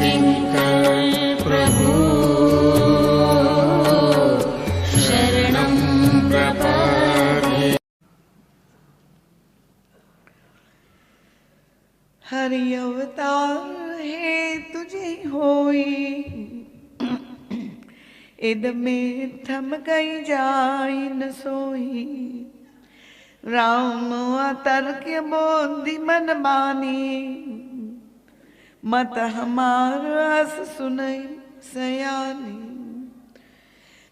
किंकर प्रभु शरणं प्रपद्ये। हरि अवतार है तुझे होई, इद में थम गई जाई न सोई। राम अतर्क बोधि मन बानी, मत हमार अस सुनई सयानी।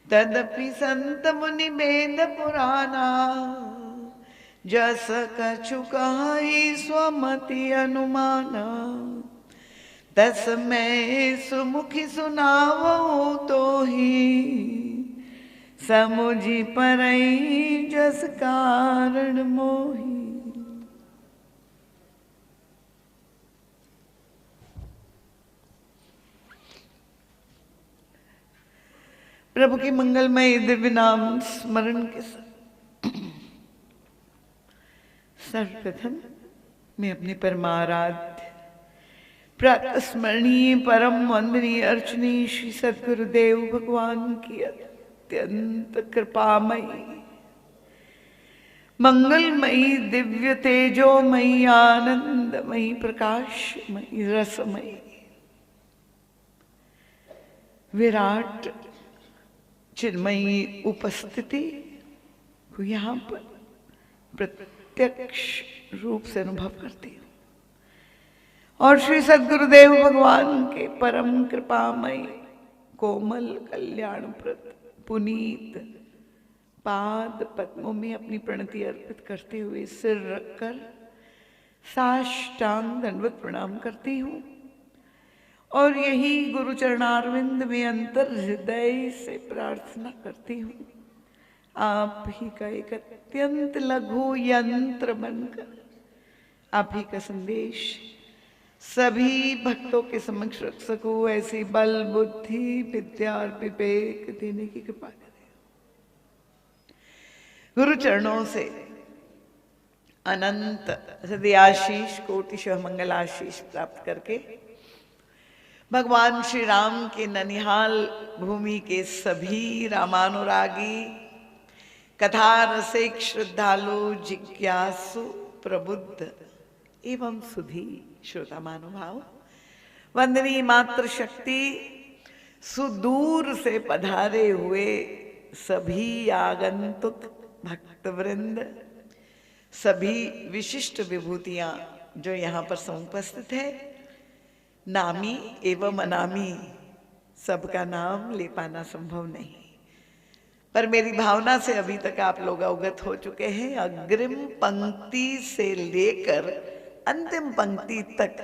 तदपि संत मुनि वेद पुराना, जस कछु कहाई स्वमति अनुमाना। तस मैं सुमुखी सुनावो तो ही, समुझी परई जस कारण मोही। प्रभु की मंगलमय दिव्य नाम स्मरण के साथ सर्वप्रथम मैं अपने परमाराध्य प्रातस्मरणीय परम वंदनीय अर्चनीय श्री सद्गुरुदेव भगवान की अत्यंत कृपामयी मंगलमयी दिव्य तेजोमयी आनंदमयी प्रकाशमयी रसमयी विराट चिन्मयी उपस्थिति को यहाँ पर प्रत्यक्ष रूप से अनुभव करती हूँ और श्री सद्गुरुदेव भगवान के परम कृपामय कोमल कल्याणप्रद पुनीत पाद पद्मों में अपनी प्रणति अर्पित करते हुए सिर रखकर साष्टांग दंडवत प्रणाम करती हूँ और यही गुरु चरणारविंद में अंतर हृदय से प्रार्थना करती हूँ, आप ही का एक अत्यंत लघु यंत्र बनकर आप ही का संदेश सभी भक्तों के समक्ष रख सकूं, ऐसी बल बुद्धि विद्या और विवेक देने की कृपा करें। गुरु चरणों से अनंत हृदय आशीष कोटिशः मंगल आशीष प्राप्त करके भगवान श्री राम के ननिहाल भूमि के सभी रामानुरागी कथा रसिक श्रद्धालु जिज्ञासु प्रबुद्ध एवं सुधी श्रोता महानुभाव वंदनीय मातृशक्ति सुदूर से पधारे हुए सभी आगंतुक भक्तवृंद सभी विशिष्ट विभूतियां जो यहाँ पर समुपस्थित है, नामी एवं अनामी सबका नाम ले पाना संभव नहीं, पर मेरी भावना से अभी तक आप लोग अवगत हो चुके हैं। अग्रिम पंक्ति से लेकर अंतिम पंक्ति तक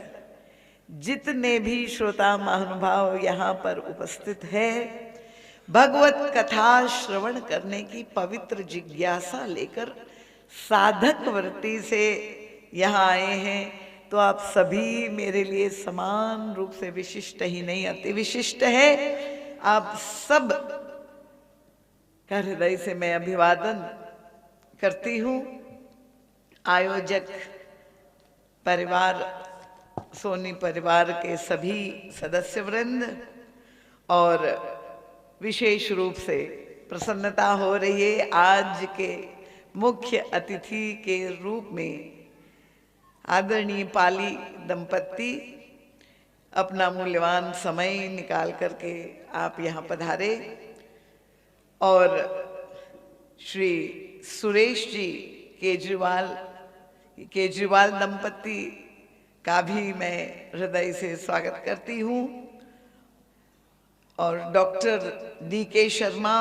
जितने भी श्रोता महानुभाव यहाँ पर उपस्थित है, भगवत कथा श्रवण करने की पवित्र जिज्ञासा लेकर साधक वृत्ति से यहाँ आए हैं, तो आप सभी मेरे लिए समान रूप से विशिष्ट ही नहीं अति विशिष्ट है। आप सब का हृदय से मैं अभिवादन करती हूँ। आयोजक परिवार सोनी परिवार के सभी सदस्य वृंद और विशेष रूप से प्रसन्नता हो रही है आज के मुख्य अतिथि के रूप में आदरणीय पाली दंपत्ति अपना मूल्यवान समय निकाल करके आप यहाँ पधारे और श्री सुरेश जी केजरीवाल दंपत्ति का भी मैं हृदय से स्वागत करती हूँ और डॉक्टर DK शर्मा,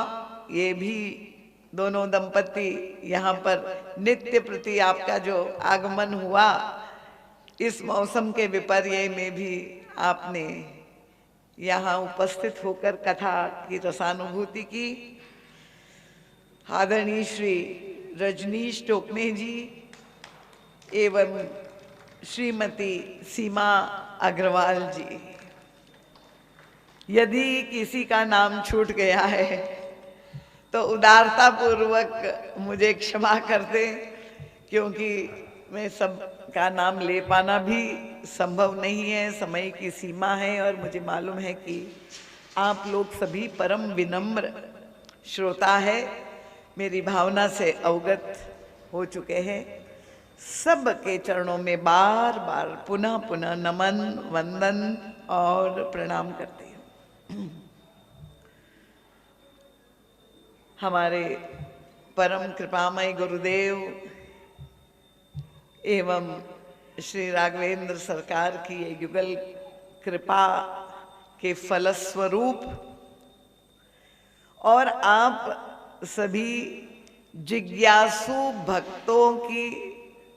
ये भी दोनों दंपत्ति यहाँ पर नित्य प्रति आपका जो आगमन हुआ इस मौसम के विपर्य में भी आपने यहाँ उपस्थित होकर कथा की रसानुभूति की। आदरणीय श्री रजनीश टोकने जी एवं श्रीमती सीमा अग्रवाल जी, यदि किसी का नाम छूट गया है तो उदारता पूर्वक मुझे क्षमा कर दें, क्योंकि मैं सब का नाम ले पाना भी संभव नहीं है, समय की सीमा है। और मुझे मालूम है कि आप लोग सभी परम विनम्र श्रोता है, मेरी भावना से अवगत हो चुके हैं। सब के चरणों में बार बार पुनः पुनः नमन, वंदन और प्रणाम करती हूँ। हमारे परम कृपामय गुरुदेव एवं श्री राघवेंद्र सरकार की ये युगल कृपा के फलस्वरूप और आप सभी जिज्ञासु भक्तों की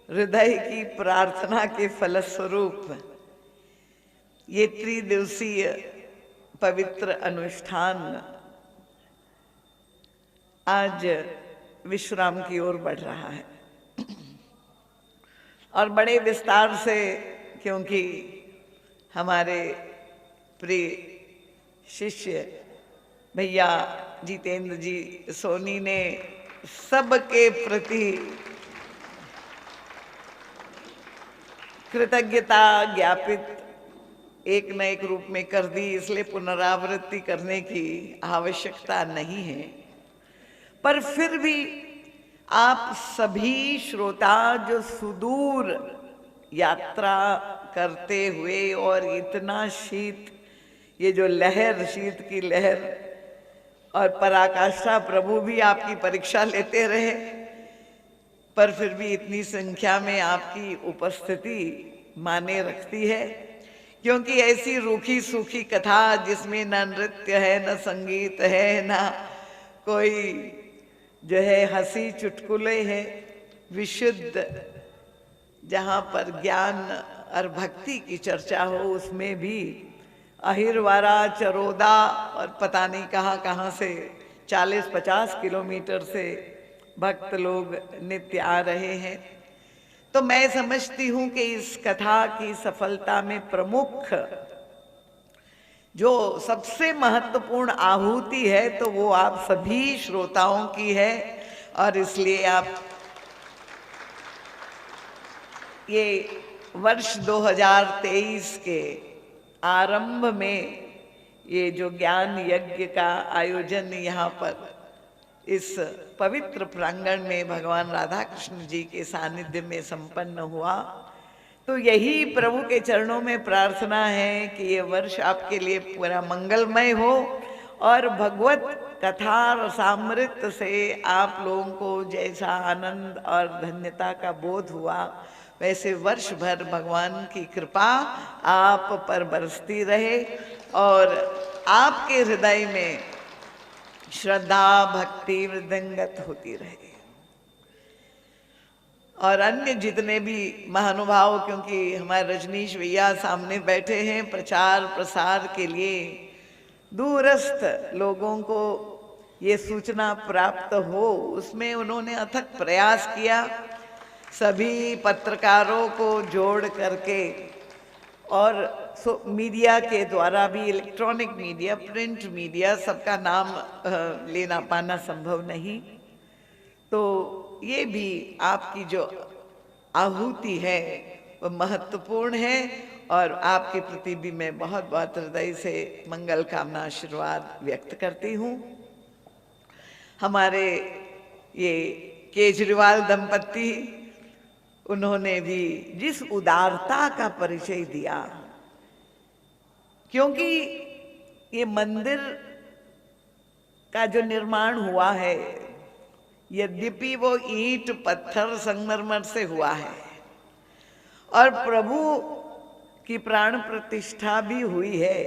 हृदय की प्रार्थना के फलस्वरूप ये त्रिदिवसीय पवित्र अनुष्ठान आज विश्राम की ओर बढ़ रहा है। और बड़े विस्तार से, क्योंकि हमारे प्रिय शिष्य भैया जितेंद्र जी सोनी ने सबके प्रति कृतज्ञता ज्ञापित एक न एक रूप में कर दी, इसलिए पुनरावृत्ति करने की आवश्यकता नहीं है। पर फिर भी आप सभी श्रोता जो सुदूर यात्रा करते हुए और इतना शीत, ये जो लहर, शीत की लहर और पराकाष्ठा प्रभु भी आपकी परीक्षा लेते रहे, पर फिर भी इतनी संख्या में आपकी उपस्थिति माने रखती है। क्योंकि ऐसी रूखी सूखी कथा जिसमें न नृत्य है, न संगीत है, न कोई जो है हंसी चुटकुले है, विशुद्ध जहाँ पर ज्ञान और भक्ति की चर्चा हो, उसमें भी अहिरवारा, चरोदा और पता नहीं कहाँ से 40-50 किलोमीटर से भक्त लोग नित्य आ रहे हैं। तो मैं समझती हूँ कि इस कथा की सफलता में प्रमुख जो सबसे महत्वपूर्ण आहुति है तो वो आप सभी श्रोताओं की है। और इसलिए आप ये वर्ष 2023 के आरंभ में ये जो ज्ञान यज्ञ का आयोजन यहाँ पर इस पवित्र प्रांगण में भगवान राधा कृष्ण जी के सानिध्य में संपन्न हुआ, तो यही प्रभु के चरणों में प्रार्थना है कि ये वर्ष आपके लिए पूरा मंगलमय हो और भगवत कथा और सामृत से आप लोगों को जैसा आनंद और धन्यता का बोध हुआ, वैसे वर्ष भर भगवान की कृपा आप पर बरसती रहे और आपके हृदय में श्रद्धा भक्ति वृद्धिंगत होती रहे। और अन्य जितने भी महानुभाव, क्योंकि हमारे रजनीश भैया सामने बैठे हैं, प्रचार प्रसार के लिए दूरस्थ लोगों को ये सूचना प्राप्त हो, उसमें उन्होंने अथक प्रयास किया। सभी पत्रकारों को जोड़ करके और मीडिया के द्वारा भी, इलेक्ट्रॉनिक मीडिया, प्रिंट मीडिया, सबका नाम लेना पाना संभव नहीं। तो ये भी आपकी जो आहुति है वो महत्वपूर्ण है और आपके प्रति भी मैं बहुत बहुत हृदय से मंगल कामना आशीर्वाद व्यक्त करती हूँ। हमारे ये केजरीवाल दंपति, उन्होंने भी जिस उदारता का परिचय दिया, क्योंकि ये मंदिर का जो निर्माण हुआ है, यद्यपि वो ईंट पत्थर संगमरमर से हुआ है और प्रभु की प्राण प्रतिष्ठा भी हुई है,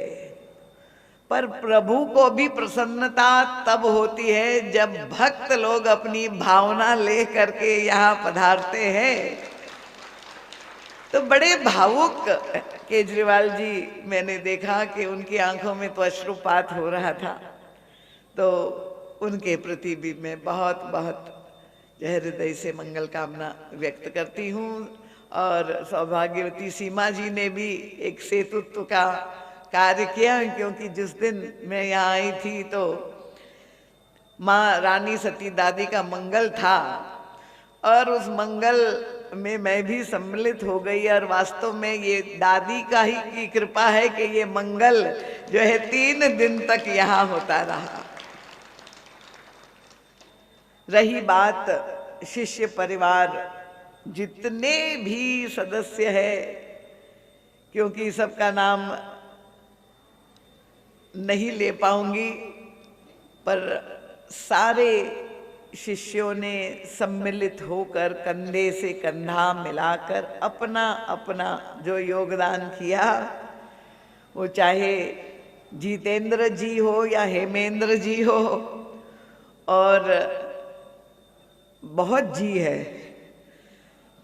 पर प्रभु को भी प्रसन्नता तब होती है जब भक्त लोग अपनी भावना ले करके यहाँ पधारते हैं। तो बड़े भावुक केजरीवाल जी, मैंने देखा कि उनकी आंखों में तो अश्रुपात हो रहा था। तो उनके प्रति भी मैं बहुत बहुत हृदय से मंगल कामना व्यक्त करती हूँ। और सौभाग्यवती सीमा जी ने भी एक सेतुत्व का कार्य किया, क्योंकि जिस दिन मैं यहाँ आई थी तो माँ रानी सती दादी का मंगल था और उस मंगल में मैं भी सम्मिलित हो गई। और वास्तव में ये दादी का ही की कृपा है कि ये मंगल जो है 3 दिन तक यहाँ होता रहा। रही बात शिष्य परिवार, जितने भी सदस्य है, क्योंकि सबका नाम नहीं ले पाऊंगी, पर सारे शिष्यों ने सम्मिलित होकर कंधे से कंधा मिलाकर अपना अपना जो योगदान किया, वो चाहे जितेंद्र जी हो या हेमेंद्र जी हो, और बहुत जी है,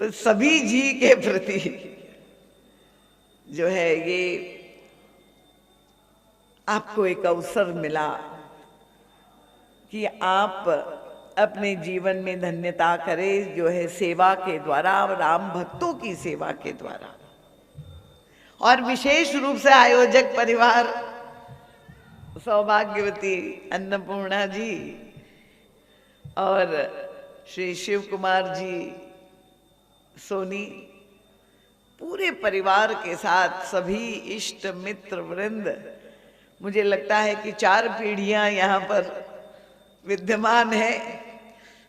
तो सभी जी के प्रति जो है ये आपको एक अवसर मिला कि आप अपने जीवन में धन्यता करें, जो है सेवा के द्वारा, राम भक्तों की सेवा के द्वारा। और विशेष रूप से आयोजक परिवार सौभाग्यवती अन्नपूर्णा जी और श्री शिव कुमार जी सोनी, पूरे परिवार के साथ सभी इष्ट मित्र वृंद, मुझे लगता है कि 4 पीढ़ियां यहाँ पर विद्यमान है।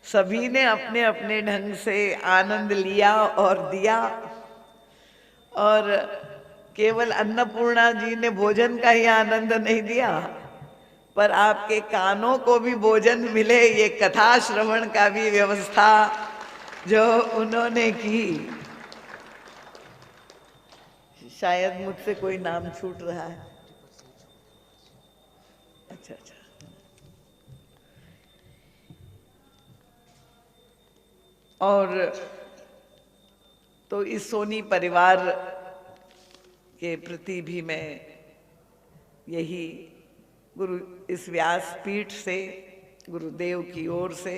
सभी ने अपने अपने ढंग से आनंद लिया और दिया। और केवल अन्नपूर्णा जी ने भोजन का ही आनंद नहीं दिया, पर आपके कानों को भी भोजन मिले, ये कथा श्रवण का भी व्यवस्था जो उन्होंने की। शायद मुझसे कोई नाम छूट रहा है। अच्छा अच्छा, और तो इस सोनी परिवार के प्रति भी मैं यही गुरु इस व्यास पीठ से, गुरुदेव की ओर से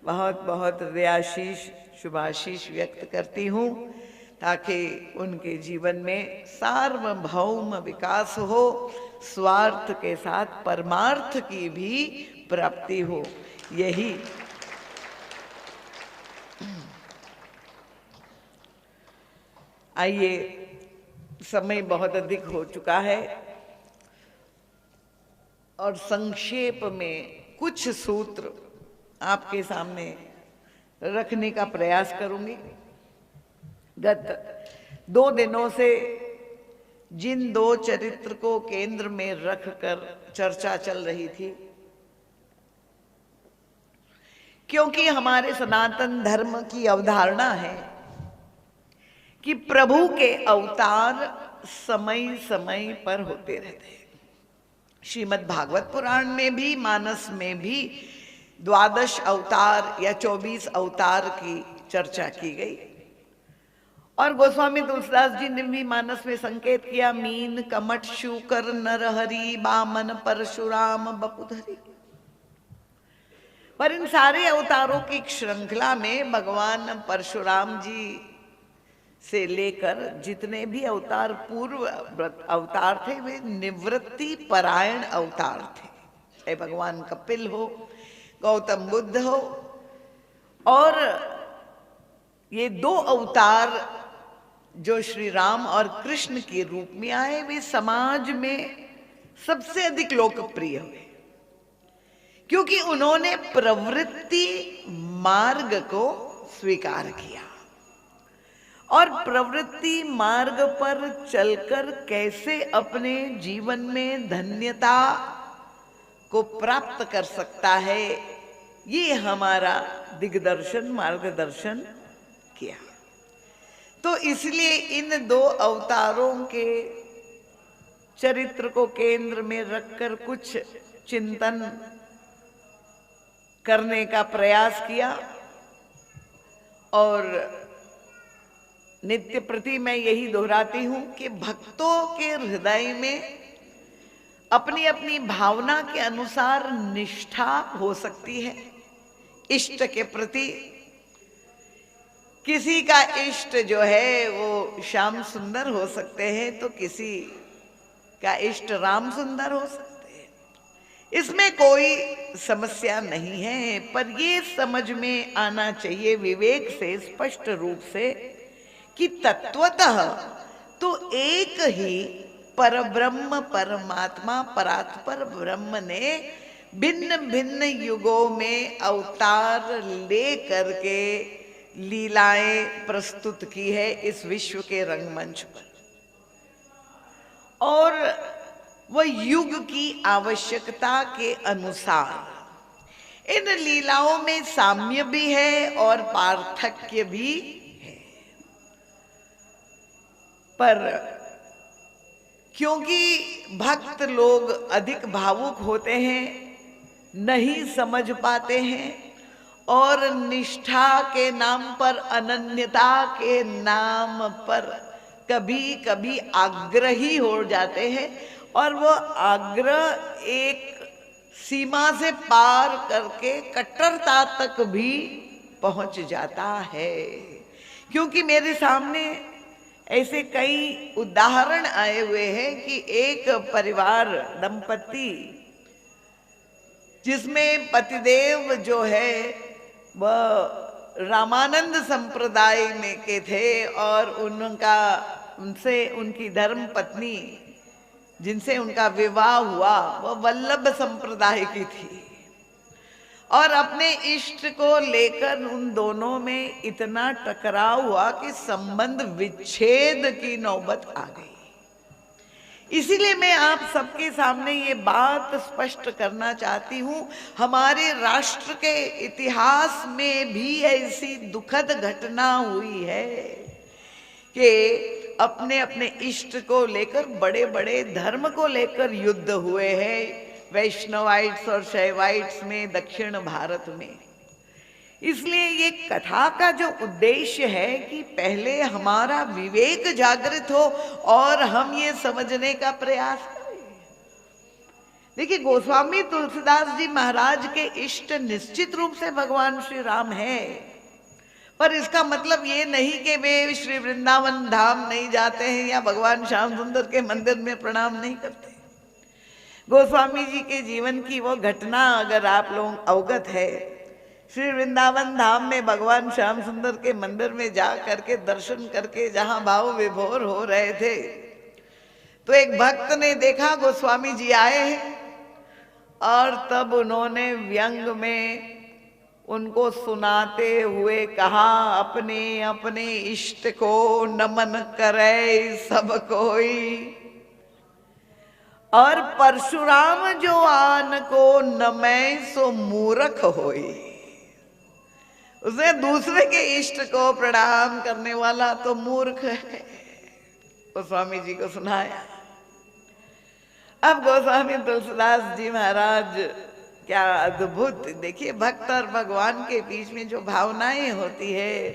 बहुत बहुत हृदयाशीष शुभाशीष व्यक्त करती हूँ, ताकि उनके जीवन में सार्वभौम विकास हो, स्वार्थ के साथ परमार्थ की भी प्राप्ति हो। यही आइए, समय बहुत अधिक हो चुका है और संक्षेप में कुछ सूत्र आपके सामने रखने का प्रयास करूंगी। गत 2 दिनों से जिन 2 चरित्र को केंद्र में रखकर चर्चा चल रही थी, क्योंकि हमारे सनातन धर्म की अवधारणा है कि प्रभु के अवतार समय समय पर होते रहते हैं। श्रीमद् भागवत पुराण में भी, मानस में भी 12 अवतार या 24 अवतार की चर्चा की गई। और गोस्वामी तुलसीदास जी ने भी मानस में संकेत किया, मीन कमठ शूकर नरहरि बामन परशुराम बपुधरी। पर इन सारे अवतारों की श्रृंखला में भगवान परशुराम जी से लेकर जितने भी अवतार पूर्व अवतार थे, वे निवृत्ति परायण अवतार थे। चाहे भगवान कपिल हो, गौतम बुद्ध हो, और ये 2 अवतार जो श्री राम और कृष्ण के रूप में आए, वे समाज में सबसे अधिक लोकप्रिय हुए, क्योंकि उन्होंने प्रवृत्ति मार्ग को स्वीकार किया। और प्रवृत्ति मार्ग पर चलकर कैसे अपने जीवन में धन्यता को प्राप्त कर सकता है, ये हमारा दिग्दर्शन, मार्गदर्शन किया। तो इसलिए इन 2 अवतारों के चरित्र को केंद्र में रखकर कुछ चिंतन करने का प्रयास किया। और नित्य प्रति मैं यही दोहराती हूं कि भक्तों के हृदय में अपनी अपनी भावना के अनुसार निष्ठा हो सकती है इष्ट के प्रति। किसी का इष्ट जो है वो श्याम सुंदर हो सकते हैं, तो किसी का इष्ट राम सुंदर हो सकते हैं। इसमें कोई समस्या नहीं है, पर ये समझ में आना चाहिए विवेक से, स्पष्ट रूप से, कि तत्वतः तो एक ही परब्रह्म परमात्मा परात्पर ब्रह्म ने भिन्न भिन्न युगों में अवतार ले करके लीलाएं प्रस्तुत की है इस विश्व के रंगमंच पर, और वह युग की आवश्यकता के अनुसार इन लीलाओं में साम्य भी है और पार्थक्य भी है। पर क्योंकि भक्त लोग अधिक भावुक होते हैं, नहीं समझ पाते हैं, और निष्ठा के नाम पर, अनन्यता के नाम पर कभी कभी आग्रही हो जाते हैं, और वो आग्रह एक सीमा से पार करके कट्टरता तक भी पहुंच जाता है। क्योंकि मेरे सामने ऐसे कई उदाहरण आए हुए हैं कि एक परिवार, दंपति, जिसमें पतिदेव जो है वह रामानंद संप्रदाय में के थे, और उनसे उनकी धर्म पत्नी जिनसे उनका विवाह हुआ वह वल्लभ संप्रदाय की थी, और अपने इष्ट को लेकर उन दोनों में इतना टकराव हुआ कि संबंध विच्छेद की नौबत आ गई। इसीलिए मैं आप सबके सामने ये बात स्पष्ट करना चाहती हूँ, हमारे राष्ट्र के इतिहास में भी ऐसी दुखद घटना हुई है कि अपने अपने इष्ट को लेकर, बड़े बड़े धर्म को लेकर युद्ध हुए हैं, वैष्णवाइट्स और शैवाइट्स में, दक्षिण भारत में। इसलिए ये कथा का जो उद्देश्य है कि पहले हमारा विवेक जागृत हो और हम ये समझने का प्रयास करें। देखिए, गोस्वामी तुलसीदास जी महाराज के इष्ट निश्चित रूप से भगवान श्री राम है, पर इसका मतलब ये नहीं कि वे श्री वृंदावन धाम नहीं जाते हैं या भगवान श्याम सुंदर के मंदिर में प्रणाम नहीं करते। गोस्वामी जी के जीवन की वो घटना अगर आप लोग अवगत है, श्री वृंदावन धाम में भगवान श्याम सुंदर के मंदिर में जा करके दर्शन करके जहां भाव विभोर हो रहे थे, तो एक भक्त ने देखा गोस्वामी जी आए हैं, और तब उन्होंने व्यंग में उनको सुनाते हुए कहा, अपने अपने इष्ट को नमन करे सब कोई, और परशुराम जो आन को नमै सो मूर्ख होई। उसने दूसरे के इष्ट को प्रणाम करने वाला तो मूर्ख है, गोस्वामी जी को सुनाया। अब गोस्वामी तुलसीदास जी महाराज, क्या अद्भुत! देखिए, भक्त और भगवान के बीच में जो भावनाएं होती है,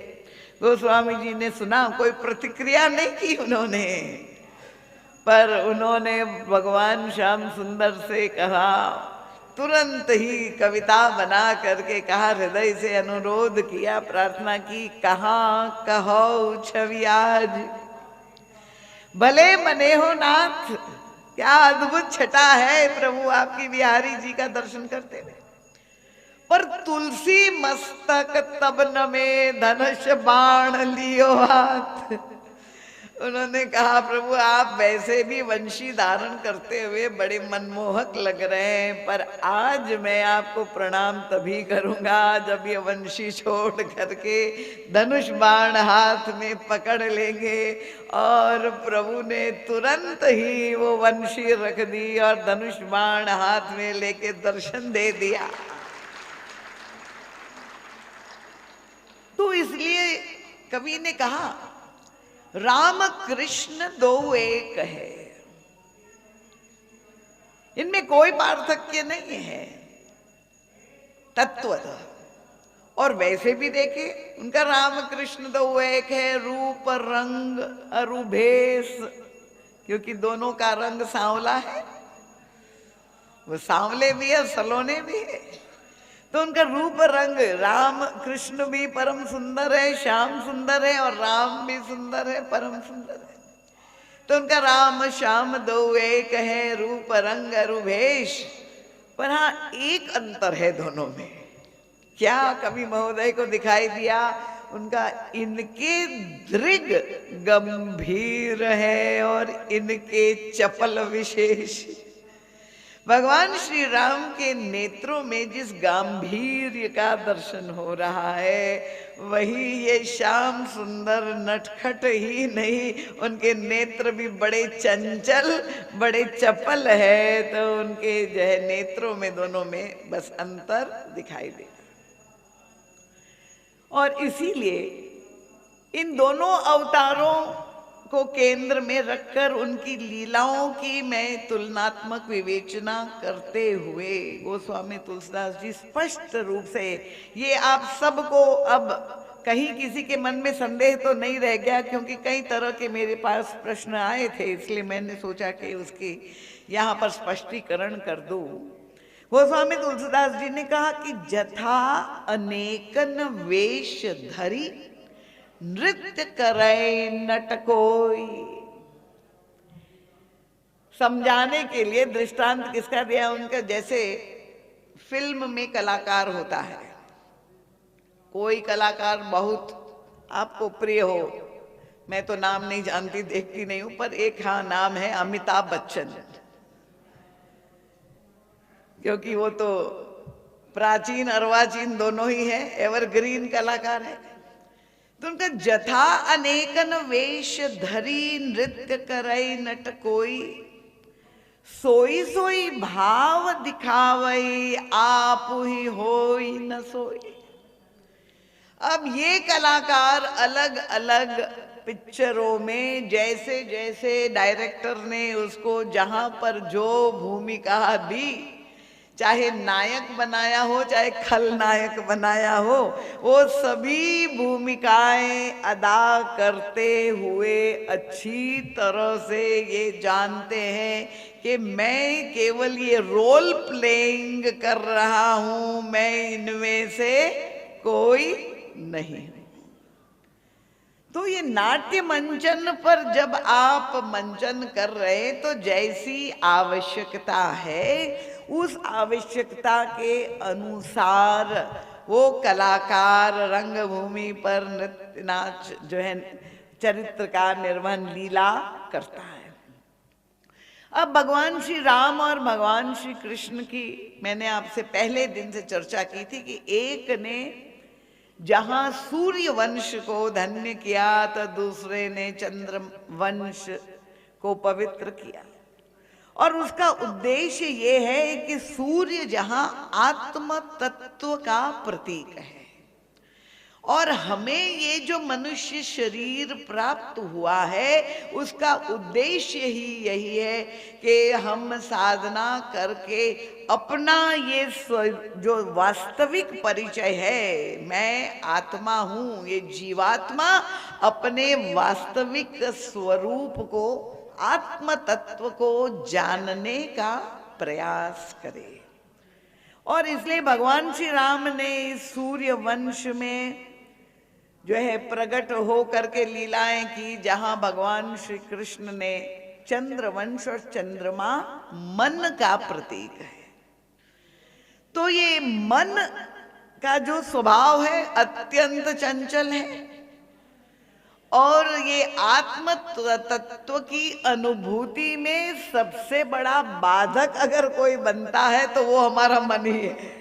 गोस्वामी जी ने सुना, कोई प्रतिक्रिया नहीं की उन्होंने, पर उन्होंने भगवान श्याम सुंदर से कहा, तुरंत ही कविता बना करके कहा, हृदय से अनुरोध किया, प्रार्थना की, कहाँ कहो छवि आज भले मने हो नाथ। क्या अद्भुत छटा है प्रभु आपकी बिहारी जी का दर्शन करते हुए। पर तुलसी मस्तक तब न में धनुष बाण लियो हाथ। उन्होंने कहा, प्रभु आप वैसे भी वंशी धारण करते हुए बड़े मनमोहक लग रहे हैं, पर आज मैं आपको प्रणाम तभी करूंगा जब ये वंशी छोड़ करके धनुष बाण हाथ में पकड़ लेंगे। और प्रभु ने तुरंत ही वो वंशी रख दी और धनुष बाण हाथ में लेके दर्शन दे दिया। तो इसलिए कवि ने कहा, राम कृष्ण दो एक है, इनमें कोई पार्थक्य नहीं है तत्वतः। और वैसे भी देखे, उनका राम कृष्ण दो एक है, रूप रंग अरुभेश, क्योंकि दोनों का रंग सांवला है, वो सांवले भी है, सलोने भी है। तो उनका रूप रंग, राम कृष्ण भी परम सुंदर है, श्याम सुंदर है, और राम भी सुंदर है, परम सुंदर है। तो उनका राम श्याम दो एक है, रूप रंग अरुभेश। पर हाँ एक अंतर है दोनों में। क्या कवि महोदय को दिखाई दिया? उनका इनके दृग गंभीर है और इनके चपल विशेष। भगवान श्री राम के नेत्रों में जिस गांधीर्य का दर्शन हो रहा है, वही ये श्याम सुंदर नटखट ही नहीं, उनके नेत्र भी बड़े चंचल, बड़े चपल है। तो उनके जो है नेत्रों में दोनों में बस अंतर दिखाई दे। और इसीलिए इन दोनों अवतारों को केंद्र में रखकर उनकी लीलाओं की मैं तुलनात्मक विवेचना करते हुए गोस्वामी तुलसीदास जी स्पष्ट रूप से, ये आप सबको अब कहीं किसी के मन में संदेह तो नहीं रह गया, क्योंकि कई तरह के मेरे पास प्रश्न आए थे, इसलिए मैंने सोचा कि उसकी यहाँ पर स्पष्टीकरण कर दूं। गोस्वामी तुलसीदास जी ने कहा कि जथा अनेकन वेश धरी नृत्य करे नट कोई। समझाने के लिए दृष्टांत किसका दिया? उनका जैसे फिल्म में कलाकार होता है, कोई कलाकार बहुत आपको प्रिय हो, मैं तो नाम नहीं जानती, देखती नहीं हूं, पर एक हाँ नाम है अमिताभ बच्चन, क्योंकि वो तो प्राचीन अर्वाचीन दोनों ही है, एवरग्रीन कलाकार है। तो उनका जथा अनेकन वेश धरी नृत्य करई नट कोई, सोई सोई भाव दिखावई आप ही होई न सोई। अब ये कलाकार अलग अलग पिक्चरों में जैसे जैसे डायरेक्टर ने उसको जहां पर जो भूमिका दी, चाहे नायक बनाया हो चाहे खलनायक बनाया हो, वो सभी भूमिकाएं अदा करते हुए अच्छी तरह से ये जानते हैं कि मैं केवल ये रोल प्लेइंग कर रहा हूं, मैं इनमें से कोई नहीं। तो ये नाट्य मंचन पर जब आप मंचन कर रहे हैं, तो जैसी आवश्यकता है उस आवश्यकता के अनुसार वो कलाकार रंगभूमि पर नृत्य नाच जो है चरित्र का निर्वहन लीला करता है। अब भगवान श्री राम और भगवान श्री कृष्ण की मैंने आपसे पहले दिन से चर्चा की थी कि एक ने जहां सूर्य वंश को धन्य किया तो दूसरे ने चंद्र वंश को पवित्र किया। और उसका उद्देश्य ये है कि सूर्य जहां आत्म तत्व का प्रतीक है, और हमें ये जो मनुष्य शरीर प्राप्त हुआ है उसका उद्देश्य ही यही है कि हम साधना करके अपना ये जो वास्तविक परिचय है, मैं आत्मा हूँ, ये जीवात्मा अपने वास्तविक स्वरूप को, आत्म तत्व को जानने का प्रयास करे। और इसलिए भगवान श्री राम ने इस सूर्य वंश में जो है प्रकट हो करके लीलाएं की, जहां भगवान श्री कृष्ण ने चंद्रवंश और चंद्रमा मन का प्रतीक है। तो ये मन का जो स्वभाव है अत्यंत चंचल है, और ये आत्म तत्व की अनुभूति में सबसे बड़ा बाधक अगर कोई बनता है तो वो हमारा मन ही है।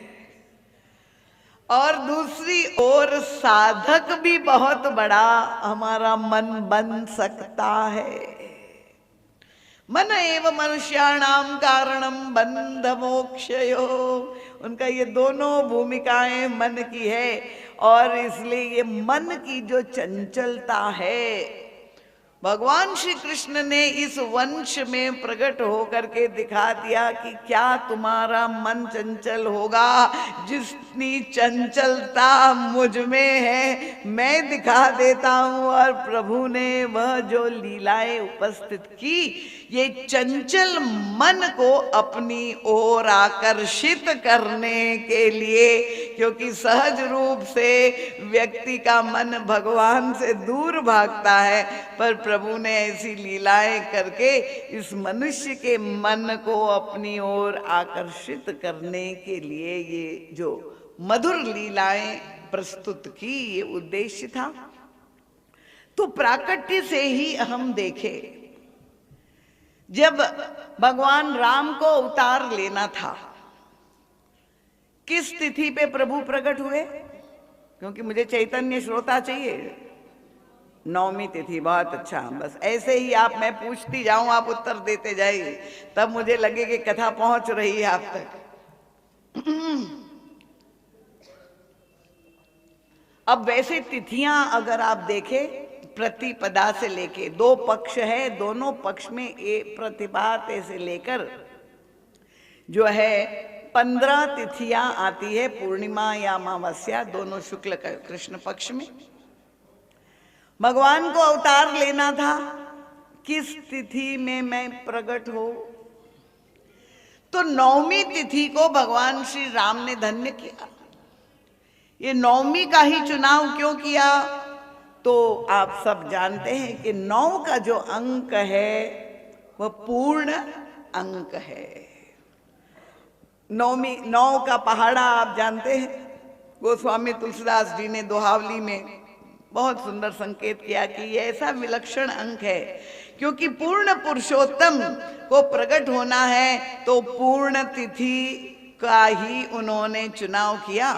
और दूसरी ओर साधक भी बहुत बड़ा हमारा मन बन सकता है। मन एव मनुष्याणाम कारणम बंध मोक्षयो, उनका ये दोनों भूमिकाएं मन की है। और इसलिए ये मन की जो चंचलता है, भगवान श्री कृष्ण ने इस वंश में प्रकट होकर के दिखा दिया कि क्या तुम्हारा मन चंचल होगा, जितनी चंचलता मुझ में है मैं दिखा देता हूँ। और प्रभु ने वह जो लीलाएं उपस्थित की, ये चंचल मन को अपनी ओर आकर्षित करने के लिए, क्योंकि सहज रूप से व्यक्ति का मन भगवान से दूर भागता है, पर प्रभु ने ऐसी लीलाएं करके इस मनुष्य के मन को अपनी ओर आकर्षित करने के लिए ये जो मधुर लीलाएं प्रस्तुत की, ये उद्देश्य था। तो प्राकट्य से ही हम देखें, जब भगवान राम को अवतार लेना था, किस तिथि पे प्रभु प्रकट हुए? क्योंकि मुझे चैतन्य श्रोता चाहिए। नवमी तिथि। बहुत अच्छा। बस ऐसे ही आप, मैं पूछती जाऊं, आप उत्तर देते जाइए, तब मुझे लगे कि कथा पहुंच रही है आप तक। अब वैसे तिथियां अगर आप देखें, प्रतिपदा से लेके, दो पक्ष है, दोनों पक्ष में प्रतिभात से लेकर जो है 15 तिथियां आती है, पूर्णिमा या अमावस्या, दोनों शुक्ल कृष्ण पक्ष में। भगवान को अवतार लेना था, किस तिथि में मैं प्रकट हो? तो नवमी तिथि को भगवान श्री राम ने धन्य किया। ये नवमी का ही चुनाव क्यों किया? तो आप सब जानते हैं कि 9 का जो अंक है वह पूर्ण अंक है। नवमी, 9 का पहाड़ा आप जानते हैं, गोस्वामी तुलसीदास जी ने दोहावली में बहुत सुंदर संकेत किया कि ये ऐसा विलक्षण अंक है, क्योंकि पूर्ण पुरुषोत्तम को प्रकट होना है तो पूर्ण तिथि का ही उन्होंने चुनाव किया।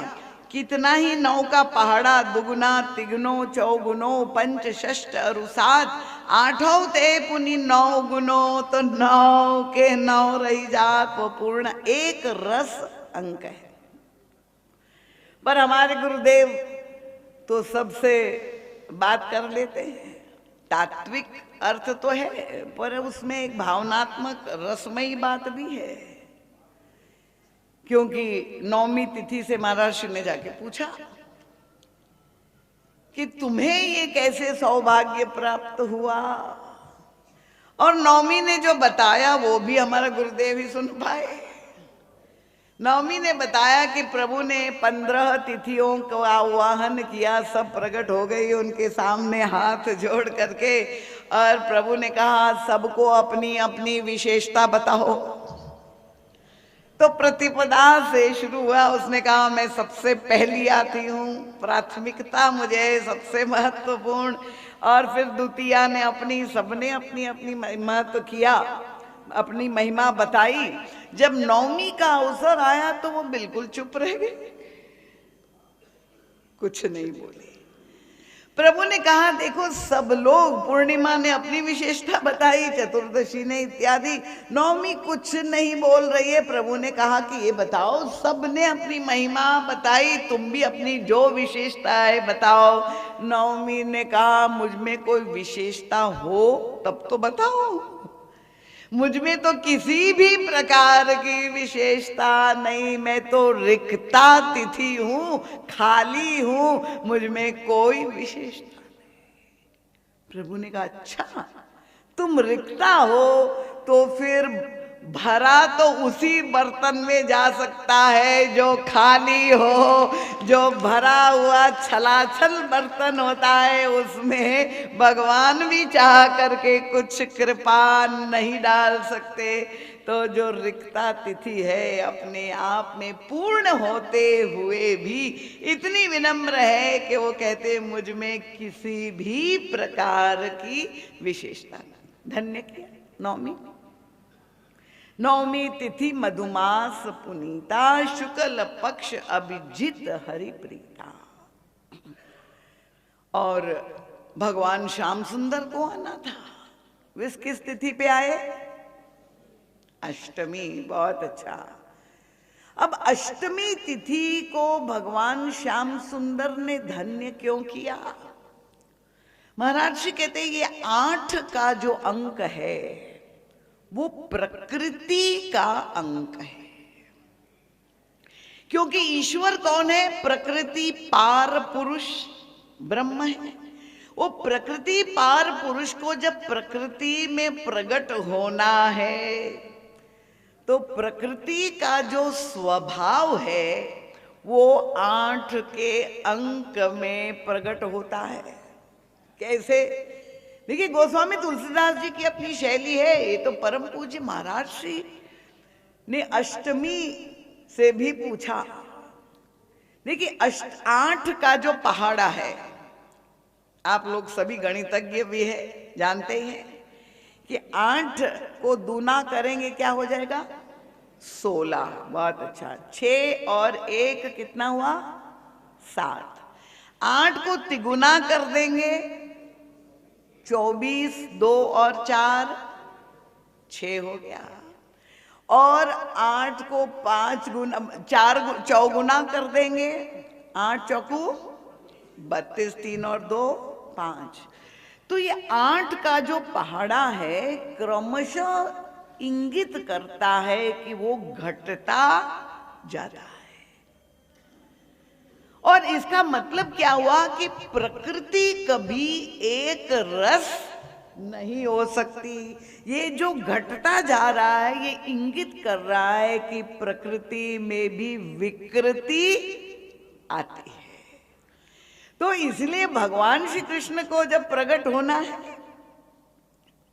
कितना ही 9 का पहाड़ा, दुगुना तिगुनो चौगुनो पंच षष्ठ और 7, 8 ते पुनि 9 गुनो, तो 9 के 9 रही जात, वो पूर्ण एक रस अंक है। पर हमारे गुरुदेव तो सबसे बात कर लेते हैं। तात्विक अर्थ तो है, पर उसमें एक भावनात्मक रसमयी बात भी है। क्योंकि नवमी तिथि से महर्षि ने जाके पूछा कि तुम्हें ये कैसे सौभाग्य प्राप्त हुआ, और नवमी ने जो बताया वो भी हमारा गुरुदेव ही सुन पाए। नवमी ने बताया कि प्रभु ने 15 तिथियों को आवाहन किया, सब प्रकट हो गई उनके सामने हाथ जोड़ करके, और प्रभु ने कहा सबको अपनी अपनी विशेषता बताओ। तो प्रतिपदा से शुरू हुआ। उसने कहा मैं सबसे पहली आती हूँ, प्राथमिकता मुझे सबसे महत्वपूर्ण। और फिर द्वितीया ने अपनी, सबने अपनी अपनी महत्व किया, अपनी महिमा बताई। जब नवमी का अवसर आया तो वो बिल्कुल चुप रह गए, कुछ नहीं बोले। प्रभु ने कहा देखो सब लोग, पूर्णिमा ने अपनी विशेषता बताई, चतुर्दशी ने इत्यादि, नवमी कुछ नहीं बोल रही है। प्रभु ने कहा कि ये बताओ, सबने अपनी महिमा बताई, तुम भी अपनी जो विशेषता है बताओ। नवमी ने कहा मुझ में कोई विशेषता हो तब तो बताओ, मुझ में तो किसी भी प्रकार की विशेषता नहीं, मैं तो रिक्ता तिथि हूं, खाली हूं, मुझ में कोई विशेषता नहीं। प्रभु ने कहा अच्छा तुम रिक्ता हो तो फिर भरा तो उसी बर्तन में जा सकता है जो खाली हो। जो भरा हुआ छलाछल बर्तन होता है उसमें भगवान भी चाह करके कुछ कृपा नहीं डाल सकते। तो जो रिक्ता तिथि है अपने आप में पूर्ण होते हुए भी इतनी विनम्र है कि वो कहते मुझ में किसी भी प्रकार की विशेषता नहीं। धन्य किया नवमी। नवमी तिथि मधुमास पुनीता, शुक्ल पक्ष अभिजित हरिप्रीता। और भगवान श्याम सुंदर को आना था। वे किस तिथि पे आए? अष्टमी। बहुत अच्छा। अब अष्टमी तिथि को भगवान श्याम सुंदर ने धन्य क्यों किया? महाराज जी कहते हैं ये 8 का जो अंक है वो प्रकृति का अंक है। क्योंकि ईश्वर कौन है? प्रकृति पार पुरुष ब्रह्म है। वो प्रकृति पार पुरुष को जब प्रकृति में प्रकट होना है तो प्रकृति का जो स्वभाव है वो 8 के अंक में प्रकट होता है। कैसे? देखिए, गोस्वामी तुलसीदास जी की अपनी शैली है। ये तो परम पूज्य महाराज श्री ने अष्टमी से भी पूछा। देखिए, 8 का जो पहाड़ा है, आप लोग सभी गणितज्ञ भी है, जानते ही हैं कि 8 को दूना करेंगे क्या हो जाएगा? 16। बहुत अच्छा। 6 और 1 कितना हुआ? 7। 8 को तिगुना कर देंगे 24, 2 और 4 6 हो गया। और 8 को 4 चौगुना कर देंगे, 8 चौकू 32, 3 और 2 5। तो ये 8 का जो पहाड़ा है क्रमशः इंगित करता है कि वो घटता जाता है। और इसका मतलब क्या हुआ कि प्रकृति कभी एक रस नहीं हो सकती। ये जो घटता जा रहा है ये इंगित कर रहा है कि प्रकृति में भी विकृति आती है। तो इसलिए भगवान श्री कृष्ण को जब प्रकट होना है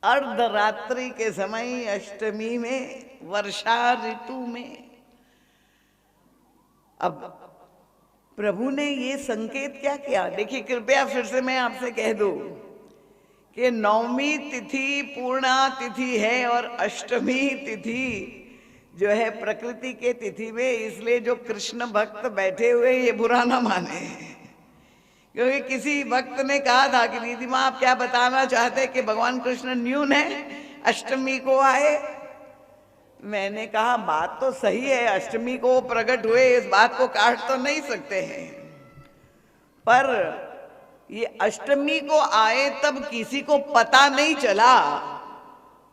अर्धरात्रि के समय, अष्टमी में, वर्षा ऋतु में, अब प्रभु ने ये संकेत क्या किया? देखिए, कृपया फिर से मैं आपसे कह दूं कि 9वीं तिथि पूर्णा तिथि है और अष्टमी तिथि जो है प्रकृति के तिथि में। इसलिए जो कृष्ण भक्त बैठे हुए ये बुरा ना माने, क्योंकि किसी भक्त ने कहा था कि दीदी माँ आप क्या बताना चाहते कि भगवान कृष्ण न्यून है, अष्टमी को आए। मैंने कहा बात तो सही है, अष्टमी को प्रकट हुए, इस बात को काट तो नहीं सकते हैं, पर ये अष्टमी को आए तब किसी को पता नहीं चला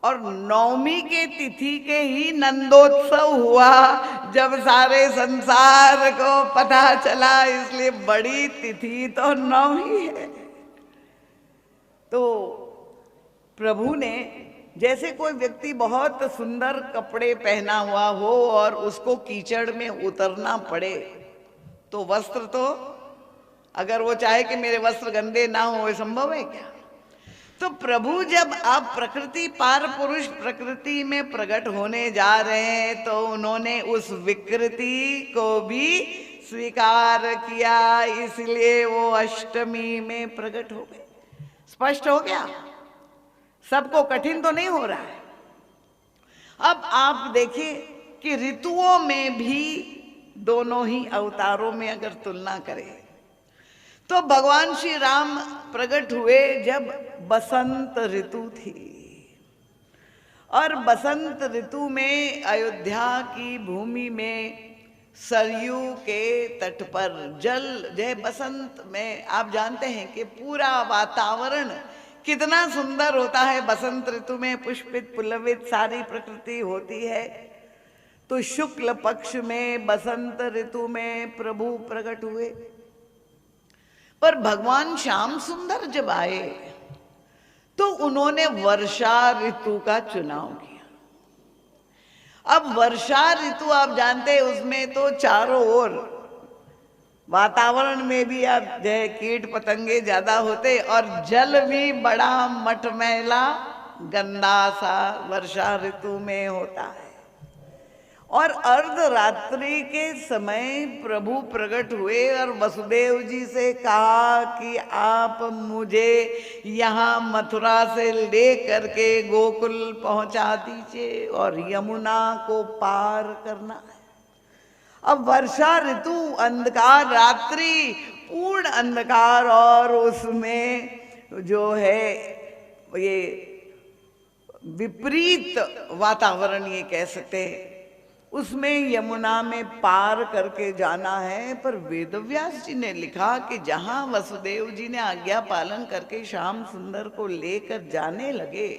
और 9वीं के तिथि के ही नंदोत्सव हुआ जब सारे संसार को पता चला। इसलिए बड़ी तिथि तो 9वीं है। तो प्रभु ने, जैसे कोई व्यक्ति बहुत सुंदर कपड़े पहना हुआ हो और उसको कीचड़ में उतरना पड़े तो वस्त्र तो, अगर वो चाहे कि मेरे वस्त्र गंदे ना हो, ये संभव है क्या? तो प्रभु जब आप प्रकृति पार पुरुष प्रकृति में प्रकट होने जा रहे हैं तो उन्होंने उस विकृति को भी स्वीकार किया, इसलिए वो अष्टमी में प्रकट हो गए। स्पष्ट हो गया? सबको कठिन तो नहीं हो रहा है। अब आप देखिए कि ऋतुओं में भी दोनों ही अवतारों में अगर तुलना करें तो भगवान श्री राम प्रकट हुए जब बसंत ऋतु थी और बसंत ऋतु में अयोध्या की भूमि में सरयू के तट पर जल, जय बसंत में आप जानते हैं कि पूरा वातावरण कितना सुंदर होता है। बसंत ऋतु में पुष्पित पुलवित सारी प्रकृति होती है। तो शुक्ल पक्ष में बसंत ऋतु में प्रभु प्रकट हुए। पर भगवान श्याम सुंदर जब आए तो उन्होंने वर्षा ऋतु का चुनाव किया। अब वर्षा ऋतु आप जानते हैं उसमें तो चारों ओर वातावरण में भी अब जो कीट पतंगे ज्यादा होते और जल भी बड़ा मटमैला गंदा सा वर्षा ऋतु में होता है। और अर्धरात्रि के समय प्रभु प्रकट हुए और वसुदेव जी से कहा कि आप मुझे यहाँ मथुरा से ले करके गोकुल पहुंचा दीजिए और यमुना को पार करना है। अब वर्षा ऋतु, अंधकार, रात्रि, पूर्ण अंधकार और उसमें जो है ये विपरीत वातावरण ये कह सकते हैं, उसमें यमुना में पार करके जाना है। पर वेदव्यास जी ने लिखा कि जहां वसुदेव जी ने आज्ञा पालन करके श्याम सुंदर को लेकर जाने लगे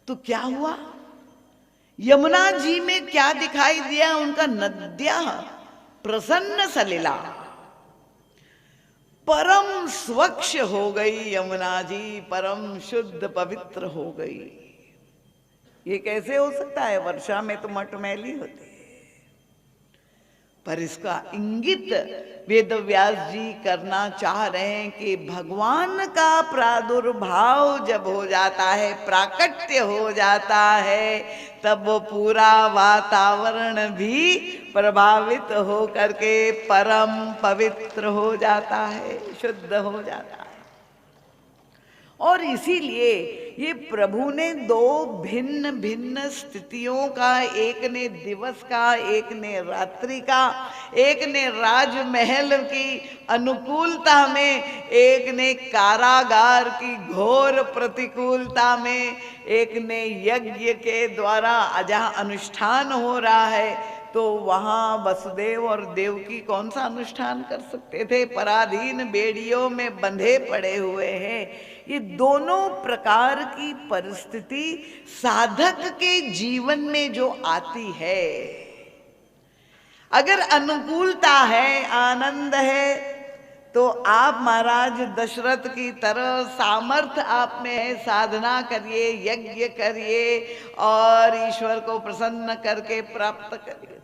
तो क्या हुआ, यमुना जी में क्या दिखाई दिया? उनका नद्या प्रसन्न सलिला, परम स्वच्छ हो गई यमुना जी, परम शुद्ध पवित्र हो गई। ये कैसे हो सकता है? वर्षा में तो मटमैली होती है। पर इसका इंगित वेद व्यास जी करना चाह रहे हैं कि भगवान का प्रादुर्भाव जब हो जाता है, प्राकट्य हो जाता है, तब वो पूरा वातावरण भी प्रभावित हो करके परम पवित्र हो जाता है, शुद्ध हो जाता है। और इसीलिए ये प्रभु ने दो भिन्न भिन्न स्थितियों का, एक ने दिवस का, एक ने रात्रि का, एक ने राजमहल की अनुकूलता में, एक ने कारागार की घोर प्रतिकूलता में, एक ने यज्ञ के द्वारा जहाँ अनुष्ठान हो रहा है तो वहां वसुदेव और देवकी कौन सा अनुष्ठान कर सकते थे? पराधीन बेड़ियों में बंधे पड़े हुए हैं। ये दोनों प्रकार की परिस्थिति साधक के जीवन में जो आती है, अगर अनुकूलता है, आनंद है, तो आप महाराज दशरथ की तरह सामर्थ्य आप में है, साधना करिए, यज्ञ करिए और ईश्वर को प्रसन्न करके प्राप्त करिए।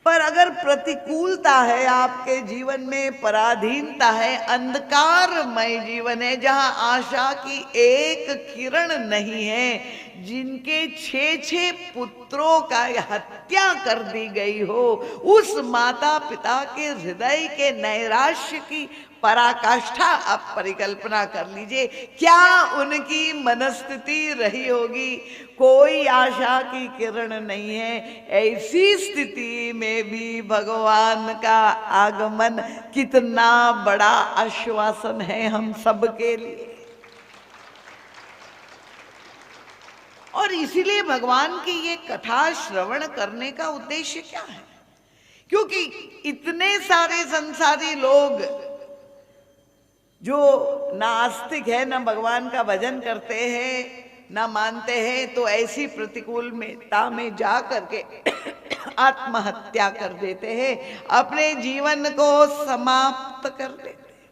पर अगर प्रतिकूलता है आपके जीवन में, पराधीनता है, अंधकारमय जीवन है, जहां आशा की एक किरण नहीं है, जिनके 6 पुत्रों का हत्या कर दी गई हो, उस माता पिता के हृदय के नैराश्य की पराकाष्ठा आप परिकल्पना कर लीजिए, क्या उनकी मनस्थिति रही होगी। कोई आशा की किरण नहीं है। ऐसी स्थिति में भी भगवान का आगमन कितना बड़ा आश्वासन है हम सब के लिए। और इसीलिए भगवान की ये कथा श्रवण करने का उद्देश्य क्या है? क्योंकि इतने सारे संसारी लोग जो नास्तिक है, ना भगवान का भजन करते हैं, ना मानते हैं, तो ऐसी प्रतिकूलता में जा करके आत्महत्या कर देते हैं, अपने जीवन को समाप्त कर देते हैं।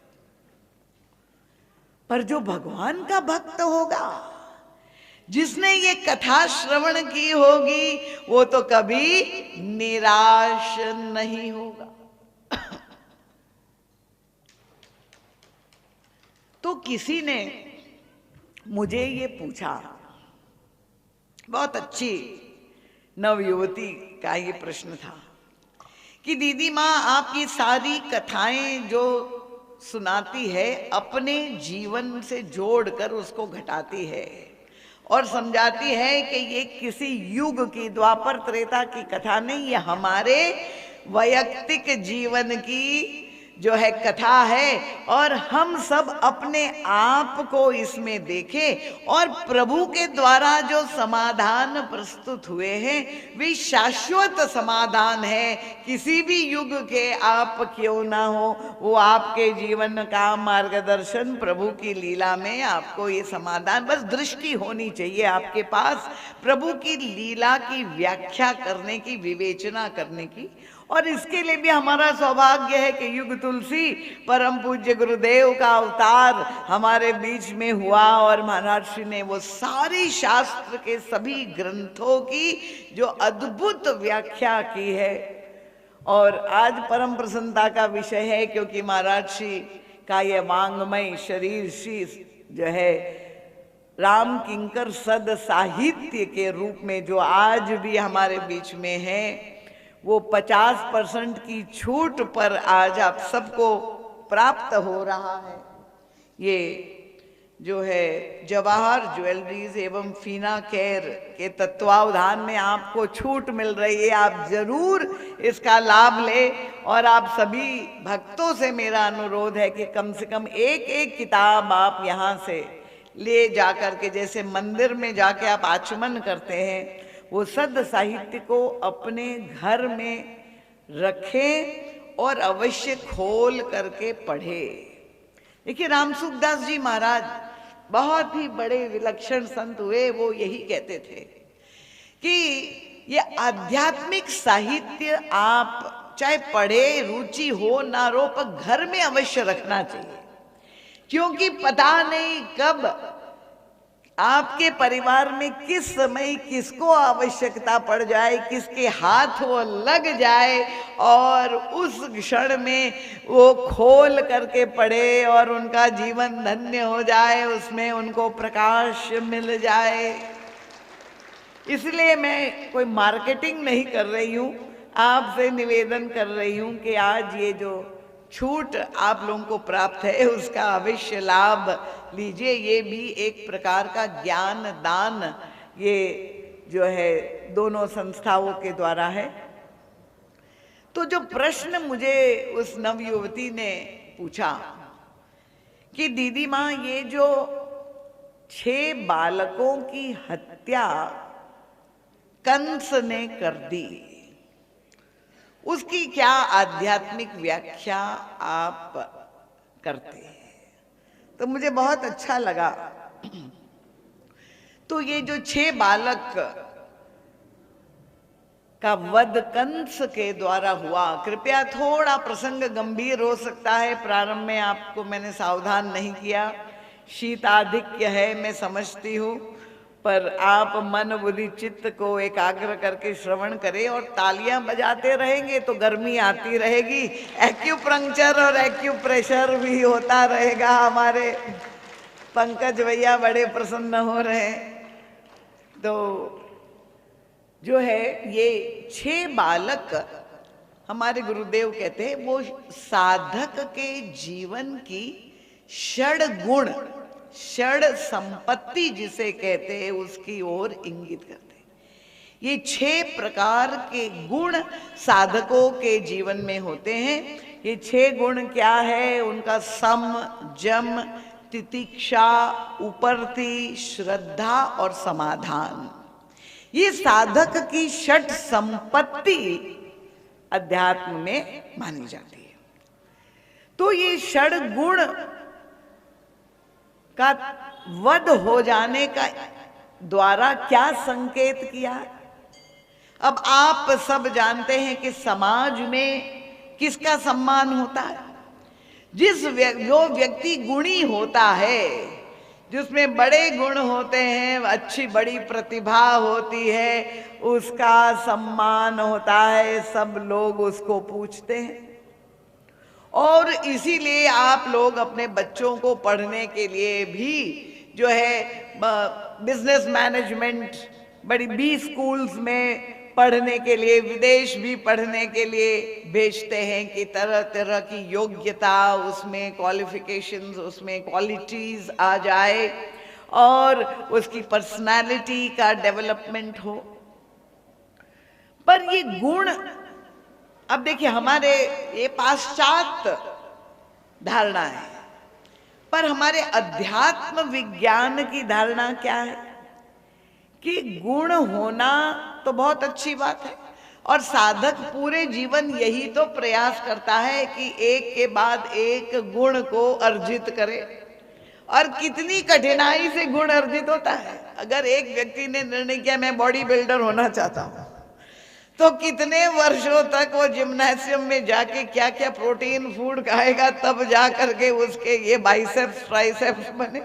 पर जो भगवान का भक्त होगा, जिसने ये कथा श्रवण की होगी, वो तो कभी निराश नहीं होगा। तो किसी ने मुझे ये पूछा, बहुत अच्छी नवयुवती का ये प्रश्न था कि दीदी माँ, आप ये सारी कथाएं जो सुनाती है, अपने जीवन से जोड़कर उसको घटाती है और समझाती है कि ये किसी युग की, द्वापर त्रेता की कथा नहीं, ये हमारे वैयक्तिक जीवन की जो है कथा है, और हम सब अपने आप को इसमें देखें और प्रभु के द्वारा जो समाधान प्रस्तुत हुए हैं वे शाश्वत समाधान है। किसी भी युग के आप क्यों ना हो, वो आपके जीवन का मार्गदर्शन प्रभु की लीला में आपको ये समाधान, बस दृष्टि होनी चाहिए आपके पास प्रभु की लीला की व्याख्या करने की, विवेचना करने की। और इसके लिए भी हमारा सौभाग्य है कि युग तुलसी परम पूज्य गुरुदेव का अवतार हमारे बीच में हुआ और महाराज श्री ने वो सारी शास्त्र के सभी ग्रंथों की जो अद्भुत व्याख्या की है। और आज परम प्रसन्नता का विषय है, क्योंकि महाराज श्री का ये वांग्मय शरीर श्री जो है राम किंकर सद साहित्य के रूप में जो आज भी हमारे बीच में है, वो 50% की छूट पर आज आप सबको प्राप्त हो रहा है। ये जो है जवाहर ज्वेलरीज एवं फीना केयर के तत्वावधान में आपको छूट मिल रही है। आप जरूर इसका लाभ लें। और आप सभी भक्तों से मेरा अनुरोध है कि कम से कम एक एक किताब आप यहाँ से ले जा कर के, जैसे मंदिर में जाके आप आचमन करते हैं, वो सद साहित्य को अपने घर में रखें और अवश्य खोल करके पढ़े। देखिए रामसुखदास जी महाराज बहुत ही बड़े विलक्षण संत हुए। वो यही कहते थे कि ये आध्यात्मिक साहित्य आप चाहे पढ़े, रुचि हो ना हो, पर घर में अवश्य रखना चाहिए। क्योंकि पता नहीं कब आपके परिवार में किस समय किसको आवश्यकता पड़ जाए, किसके हाथ वो लग जाए और उस क्षण में वो खोल करके पड़े और उनका जीवन धन्य हो जाए, उसमें उनको प्रकाश मिल जाए। इसलिए मैं कोई मार्केटिंग नहीं कर रही हूँ, आपसे निवेदन कर रही हूँ कि आज ये जो छूट आप लोगों को प्राप्त है उसका अवश्य लाभ लीजिए। ये भी एक प्रकार का ज्ञान दान ये जो है दोनों संस्थाओं के द्वारा है। तो जो प्रश्न मुझे उस नवयुवती ने पूछा कि दीदी माँ, ये जो 6 बालकों की हत्या कंस ने कर दी, उसकी क्या आध्यात्मिक व्याख्या आप करते हैं? तो मुझे बहुत अच्छा लगा। तो ये जो 6 बालक का वध कंस के द्वारा हुआ, कृपया थोड़ा प्रसंग गंभीर हो सकता है, प्रारंभ में आपको मैंने सावधान नहीं किया, शीताधिक्य है मैं समझती हूँ, पर आप मन बुद्धि चित्त को एकाग्र करके श्रवण करें और तालियां बजाते रहेंगे तो गर्मी आती रहेगी, एक्यूपंक्चर और एक्यूप्रेशर भी होता रहेगा। हमारे पंकज भैया बड़े प्रसन्न हो रहे हैं। तो जो है ये 6 बालक हमारे गुरुदेव कहते हैं वो साधक के जीवन की षड गुण, षड संपत्ति जिसे कहते हैं उसकी ओर इंगित करते हैं। ये 6 प्रकार के गुण साधकों के जीवन में होते हैं। ये 6 गुण क्या है? उनका सम, जम, तितिक्षा, उपरति, श्रद्धा और समाधान। ये साधक की षट संपत्ति अध्यात्म में मानी जाती है। तो ये षड गुण का वध हो जाने का द्वारा क्या संकेत किया? अब आप सब जानते हैं कि समाज में किसका सम्मान होता है? जो व्यक्ति गुणी होता है, जिसमें बड़े गुण होते हैं, अच्छी बड़ी प्रतिभा होती है, उसका सम्मान होता है, सब लोग उसको पूछते हैं। और इसीलिए आप लोग अपने बच्चों को पढ़ने के लिए भी जो है बिजनेस मैनेजमेंट बड़ी 20 स्कूल्स में पढ़ने के लिए, विदेश भी पढ़ने के लिए भेजते हैं कि तरह तरह की योग्यता, उसमें क्वालिफिकेशंस, उसमें क्वालिटीज आ जाए और उसकी पर्सनालिटी का डेवलपमेंट हो। पर ये गुण, अब देखिए हमारे ये पाश्चात्य धारणा है, पर हमारे अध्यात्म विज्ञान की धारणा क्या है कि गुण होना तो बहुत अच्छी बात है और साधक पूरे जीवन यही तो प्रयास करता है कि एक के बाद एक गुण को अर्जित करे। और कितनी कठिनाई से गुण अर्जित होता है। अगर एक व्यक्ति ने निर्णय किया मैं बॉडी बिल्डर होना चाहता हूं, तो कितने वर्षों तक वो जिम्नासियम में जाके क्या क्या प्रोटीन फूड खाएगा, तब जा करके उसके ये बाइसेप्स ट्राइसेप्स बने।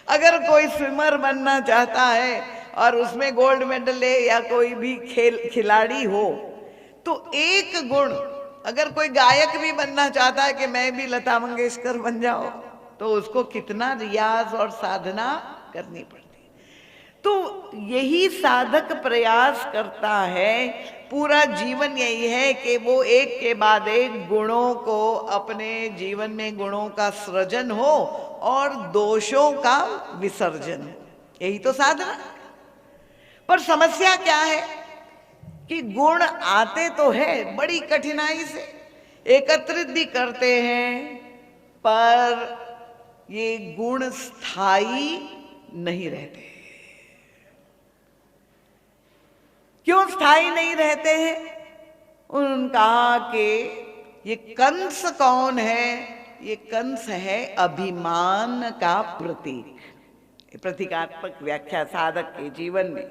अगर कोई स्विमर बनना चाहता है और उसमें गोल्ड मेडल ले या कोई भी खिलाड़ी हो, तो एक गुण, अगर कोई गायक भी बनना चाहता है कि मैं भी लता मंगेशकर बन जाऊं, तो उसको कितना रियाज और साधना करनी पड़ती है। तो यही साधक प्रयास करता है, पूरा जीवन यही है कि वो एक के बाद एक गुणों को अपने जीवन में गुणों का सृजन हो और दोषों का विसर्जन हो। यही तो साधना। पर समस्या क्या है कि गुण आते तो है बड़ी कठिनाई से, एकत्रित भी करते हैं, पर ये गुण स्थायी नहीं रहते। क्यों स्थायी नहीं रहते हैं? उन्होंने कहा कि ये कंस कौन है? ये कंस है अभिमान का प्रतीक। प्रतीकात्मक व्याख्या साधक के जीवन में।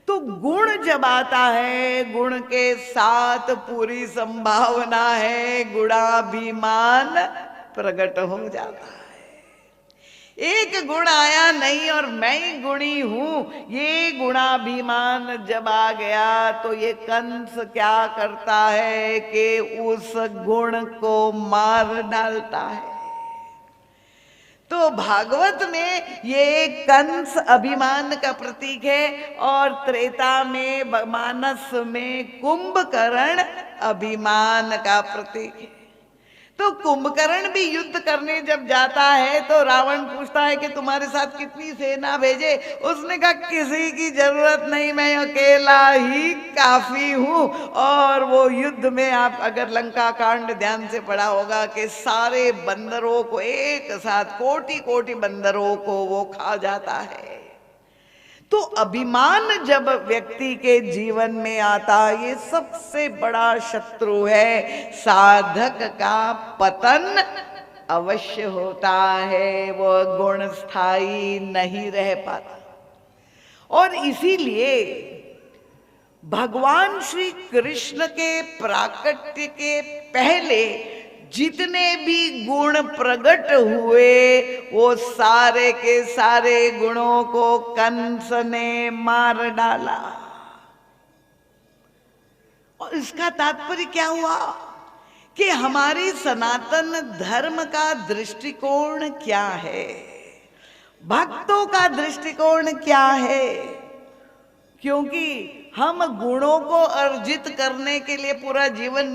तो गुण जब आता है, गुण के साथ पूरी संभावना है गुणाभिमान प्रकट हो जाता है। एक गुण आया नहीं और मैं ही गुणी हूं, ये गुणाभिमान जब आ गया तो ये कंस क्या करता है कि उस गुण को मार डालता है। तो भागवत में ये कंस अभिमान का प्रतीक है और त्रेता में मानस में कुंभकर्ण अभिमान का प्रतीक है। तो कुंभकर्ण भी युद्ध करने जब जाता है तो रावण पूछता है कि तुम्हारे साथ कितनी सेना भेजे। उसने कहा किसी की जरूरत नहीं, मैं अकेला ही काफी हूं। और वो युद्ध में आप अगर लंका कांड ध्यान से पढ़ा होगा कि सारे बंदरों को एक साथ, कोटि कोटि बंदरों को वो खा जाता है। तो अभिमान जब व्यक्ति के जीवन में आता, ये सबसे बड़ा शत्रु है। साधक का पतन अवश्य होता है, वो गुण स्थायी नहीं रह पाता। और इसीलिए भगवान श्री कृष्ण के प्राकट्य के पहले जितने भी गुण प्रकट हुए वो सारे के सारे गुणों को कंस ने मार डाला। और इसका तात्पर्य क्या हुआ कि हमारी सनातन धर्म का दृष्टिकोण क्या है, भक्तों का दृष्टिकोण क्या है। क्योंकि हम गुणों को अर्जित करने के लिए पूरा जीवन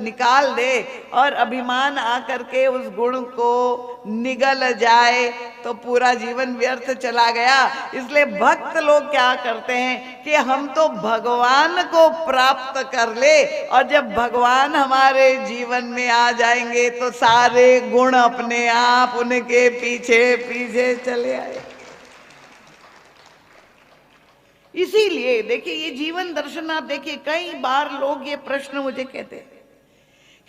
निकाल दे और अभिमान आकर के उस गुण को निगल जाए तो पूरा जीवन व्यर्थ चला गया। इसलिए भक्त लोग क्या करते हैं कि हम तो भगवान को प्राप्त कर ले, और जब भगवान हमारे जीवन में आ जाएंगे तो सारे गुण अपने आप उनके पीछे पीछे चले आए। इसीलिए देखिए ये जीवन दर्शन, आप देखिए कई बार लोग ये प्रश्न मुझे कहते हैं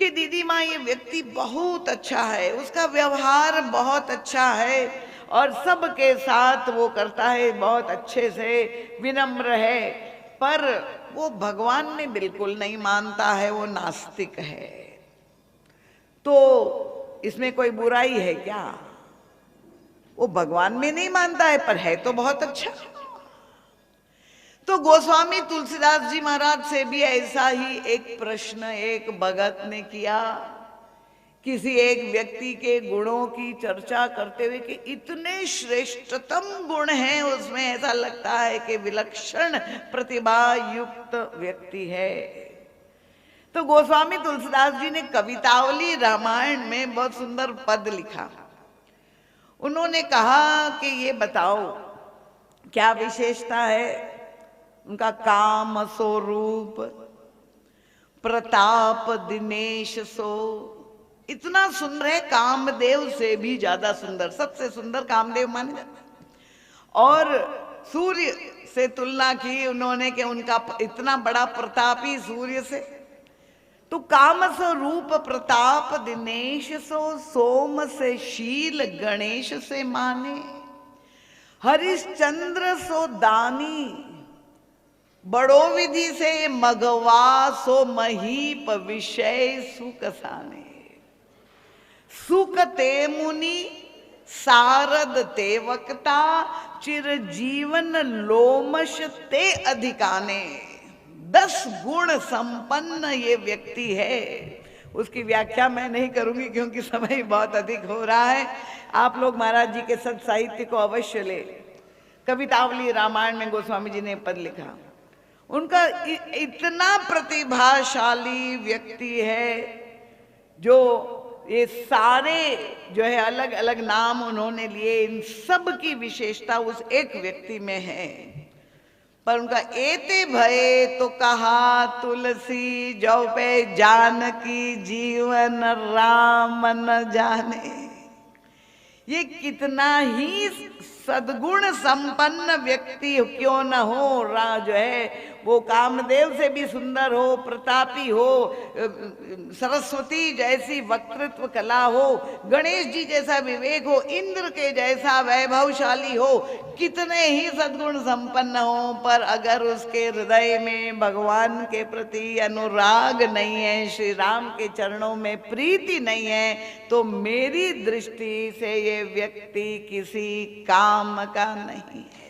कि दीदी माँ ये व्यक्ति बहुत अच्छा है, उसका व्यवहार बहुत अच्छा है और सबके साथ वो करता है बहुत अच्छे से, विनम्र है, पर वो भगवान में बिल्कुल नहीं मानता है, वो नास्तिक है। तो इसमें कोई बुराई है क्या? वो भगवान में नहीं मानता है पर है तो बहुत अच्छा। तो गोस्वामी तुलसीदास जी महाराज से भी ऐसा ही एक प्रश्न एक भगत ने किया। किसी एक व्यक्ति के गुणों की चर्चा करते हुए कि इतने श्रेष्ठतम गुण हैं उसमें, ऐसा लगता है कि विलक्षण प्रतिभा युक्त व्यक्ति है। तो गोस्वामी तुलसीदास जी ने कवितावली रामायण में बहुत सुंदर पद लिखा। उन्होंने कहा कि ये बताओ क्या विशेषता है उनका? काम सो रूप, प्रताप दिनेश सो। इतना सुंदर है, कामदेव से भी ज्यादा सुंदर, सबसे सुंदर कामदेव माने जाते हैं। और सूर्य से तुलना की उन्होंने कि उनका इतना बड़ा प्रतापी सूर्य से। तो काम सो रूप प्रताप दिनेश सो, सोम से शील गणेश से माने, हरिश्चंद्र सो दानी, बड़ो विधि से मगवा सो महीप विषय सुख साने, सुख ते मुनि सारद ते वक्ता, चिर जीवन लोमश ते अधिकाने। 10 गुण संपन्न ये व्यक्ति है। उसकी व्याख्या मैं नहीं करूंगी क्योंकि समय बहुत अधिक हो रहा है। आप लोग महाराज जी के सत साहित्य को अवश्य ले। कवितावली रामायण में गोस्वामी जी ने पद लिखा। उनका इतना प्रतिभाशाली व्यक्ति है जो ये सारे जो है अलग अलग नाम उन्होंने लिए, इन सब की विशेषता उस एक व्यक्ति में है। पर उनका एते भये तो कहा तुलसी, जो पे जानकी जीवन राम न जाने। ये कितना ही सद्गुण संपन्न व्यक्ति क्यों न हो, जो है वो कामदेव से भी सुंदर हो, प्रतापी हो, सरस्वती जैसी वक्तृत्व कला हो, गणेश जी जैसा विवेक हो, इंद्र के जैसा वैभवशाली हो, कितने ही सद्गुण संपन्न हो, पर अगर उसके हृदय में भगवान के प्रति अनुराग नहीं है, श्री राम के चरणों में प्रीति नहीं है, तो मेरी दृष्टि से ये व्यक्ति किसी काम का नहीं है।